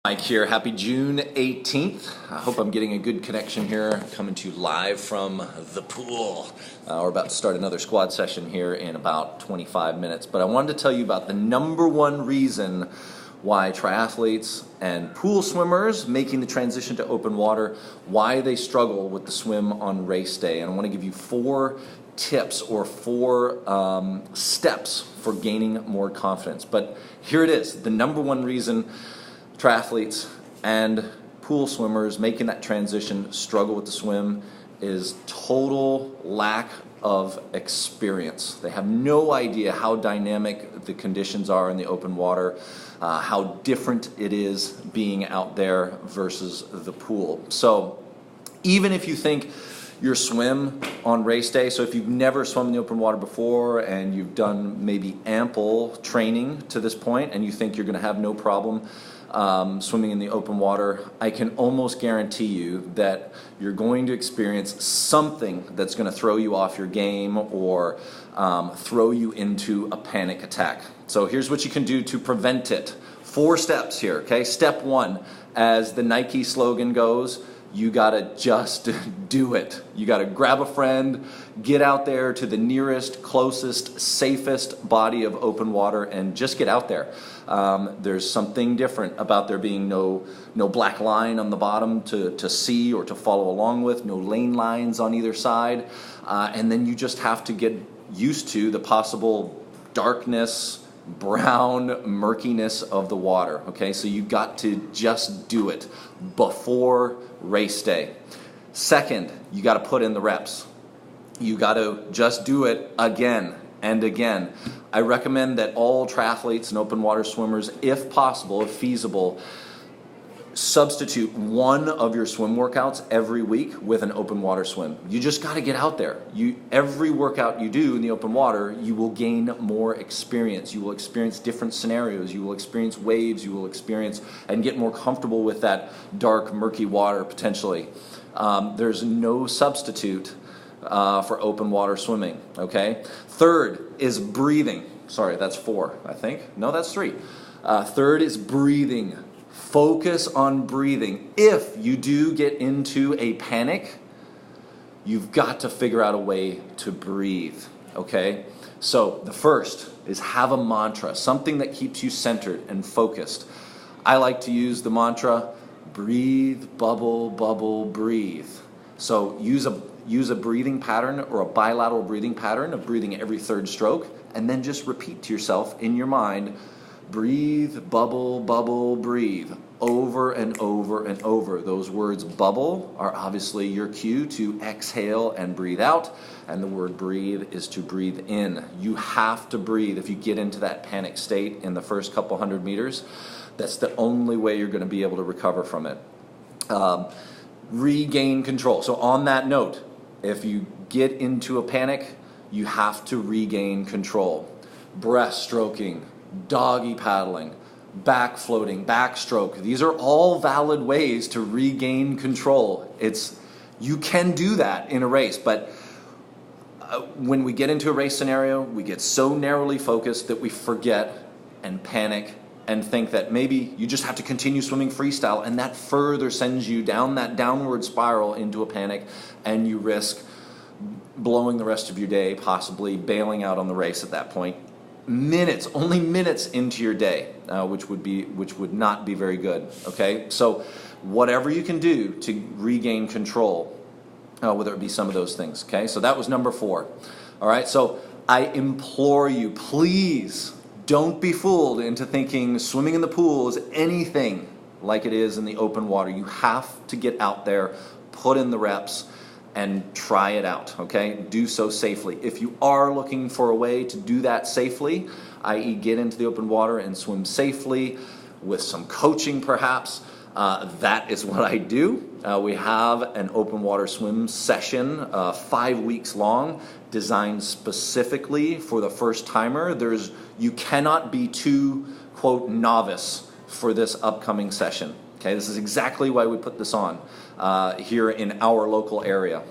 Mike here. Happy June 18th. I hope I'm getting a good connection here. Coming to you live from the pool. We're about to start another squad session here in about 25 minutes. But I wanted to tell you about the number one reason why triathletes and pool swimmers making the transition to open water, why they struggle with the swim on race day. And I want to give you 4 tips or 4 steps for gaining more confidence. But here it is, the number one reason triathletes and pool swimmers making that transition struggle with the swim is total lack of experience. They have no idea how dynamic the conditions are in the open water, how different it is being out there versus the pool. So even if you think your swim on race day, so if you've never swum in the open water before and you've done maybe ample training to this point and you think you're going to have no problem swimming in the open water, I can almost guarantee you that you're going to experience something that's going to throw you off your game or throw you into a panic attack. So here's what you can do to prevent it. 4 steps here, okay? Step 1, as the Nike slogan goes, you gotta just do it. You gotta grab a friend, get out there to the nearest, closest, safest body of open water and just get out there. There's something different about there being no black line on the bottom to see or to follow along with, no lane lines on either side, and then you just have to get used to the possible darkness, brown murkiness of the water. Okay, so you got to just do it before race day. Second, you got to put in the reps. You got to just do it again and again. I recommend that all triathletes and open water swimmers, if possible, if feasible, substitute one of your swim workouts every week with an open water swim. You just got to get out there. Every workout you do in the open water, you will gain more experience. You will experience different scenarios. You will experience waves. You will experience and get more comfortable with that dark, murky water potentially. There's no substitute for open water swimming, okay? Third is breathing. Sorry, that's 4, I think. No, that's 3. Third is breathing. Focus on breathing. If you do get into a panic, you've got to figure out a way to breathe, okay? So the first is have a mantra, something that keeps you centered and focused. I like to use the mantra, breathe, bubble, bubble, breathe. So use a breathing pattern or a bilateral breathing pattern of breathing every 3rd stroke, and then just repeat to yourself in your mind, breathe, bubble, bubble, breathe, over and over and over. Those words bubble are obviously your cue to exhale and breathe out, and the word breathe is to breathe in. You have to breathe if you get into that panic state in the first couple 100 meters. That's the only way you're going to be able to recover from it. Regain control. So on that note, if you get into a panic, you have to regain control. Breaststroking, doggy paddling, back floating, backstroke. These are all valid ways to regain control. You can do that in a race, but when we get into a race scenario, we get so narrowly focused that we forget and panic and think that maybe you just have to continue swimming freestyle, and that further sends you down that downward spiral into a panic, and you risk blowing the rest of your day, possibly bailing out on the race at that point. Only minutes into your day, which would not be very good, okay? So whatever you can do to regain control, whether it be some of those things, okay? So that was number 4, all right? So I implore you, please don't be fooled into thinking swimming in the pool is anything like it is in the open water. You have to get out there, put in the reps, and try it out, okay? Do so safely. If you are looking for a way to do that safely, i.e. get into the open water and swim safely with some coaching perhaps, that is what I do. We have an open water swim session, 5 weeks long, designed specifically for the first timer. You cannot be too, quote, novice for this upcoming session. Okay, this is exactly why we put this on here in our local area.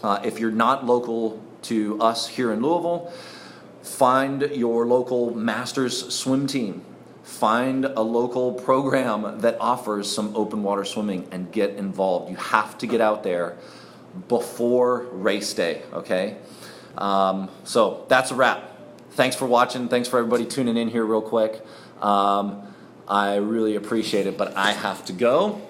If you're not local to us here in Louisville, find your local Masters swim team. find a local program that offers some open water swimming and get involved. You have to get out there before race day, okay? So that's a wrap. Thanks for watching. Thanks for everybody tuning in here real quick. I really appreciate it, but I have to go.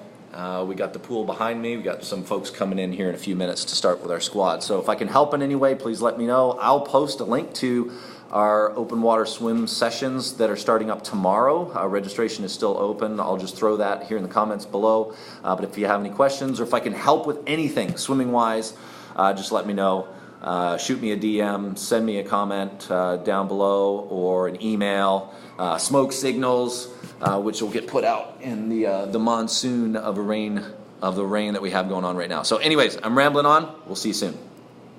We got the pool behind me. We got some folks coming in here in a few minutes to start with our squad. So if I can help in any way, please let me know. I'll post a link to our open water swim sessions that are starting up tomorrow. Registration is still open. I'll just throw that here in the comments below. But if you have any questions or if I can help with anything swimming-wise, just let me know. Shoot me a DM, send me a comment down below, or an email. Smoke signals, which will get put out in the monsoon of the rain that we have going on right now. So anyways, I'm rambling on. We'll see you soon.